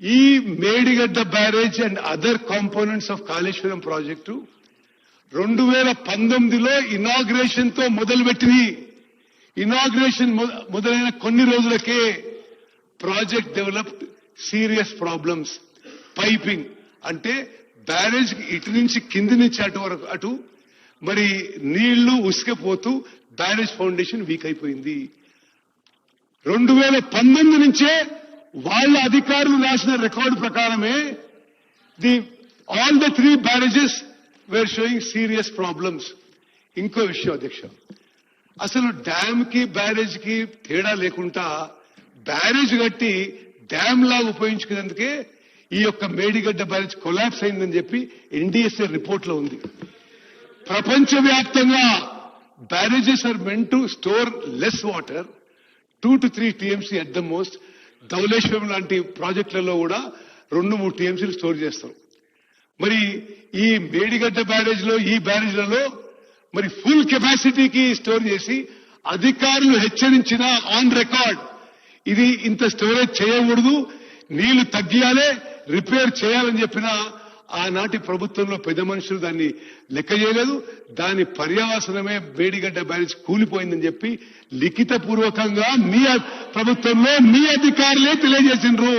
ఈ Medigadda barrage and other components of Kaleshwaram project 2019లో inauguration తో మొదలుపెట్టింది. ఇనాగ్రేషన్ మొదలైన కొన్ని రోజులకే project developed serious problems. Piping అంటే బ్యారేజ్ ఇటు నుంచి కింది నుంచి అటు మరి నీళ్లు ఉసుకపోతూ బ్యారేజ్ ఫౌండేషన్ వీక్ అయిపోయింది. 2019 నుంచే వాళ్ళ అధికారులు రాసిన రికార్డు ప్రకారమే all the 3 barrages were showing serious problems. ఇంకో విషయం అధ్యక్ష, అసలు డ్యామ్ కి బ్యారేజ్ కి తేడా లేకుండా బ్యారేజ్ కట్టి డ్యామ్ లాగా ఉపయోగించుకునేందుకే ఈ యొక్క మేడిగడ్డ బ్యారేజ్ కొలాప్స్ అయిందని చెప్పి ఎన్డీఎస్ఏ రిపోర్ట్ లో ఉంది. ప్రపంచవ్యాప్తంగా barrages are meant to store less water, 2 to 3 TMC at the most. Dhavaleswaram లాంటి ప్రాజెక్టులలో కూడా 2-3 TMCలు స్టోర్ చేస్తారు. మరి ఈ మేడిగడ్డ బ్యారేజ్ లో ఈ బ్యారేజ్లలో మరి ఫుల్ కెపాసిటీకి స్టోర్ చేసి అధికారులు హెచ్చరించిన ఆన్ రికార్డ్ ఇది ఇంత స్టోరేజ్ చేయకూడదు, నీళ్లు తగ్గియాలే, రిపేర్ చేయాలని చెప్పిన ఆనాటి ప్రభుత్వంలో పెద్ద మనుషులు దాన్ని లెక్క చేయలేదు. దాని పర్యవసనమే మేడిగడ్డ బ్యారేజ్ కూలిపోయిందని చెప్పి లిఖిత పూర్వకంగా మీ ప్రభుత్వంలో మీ అధికారులే తెలియజేసిండ్రు.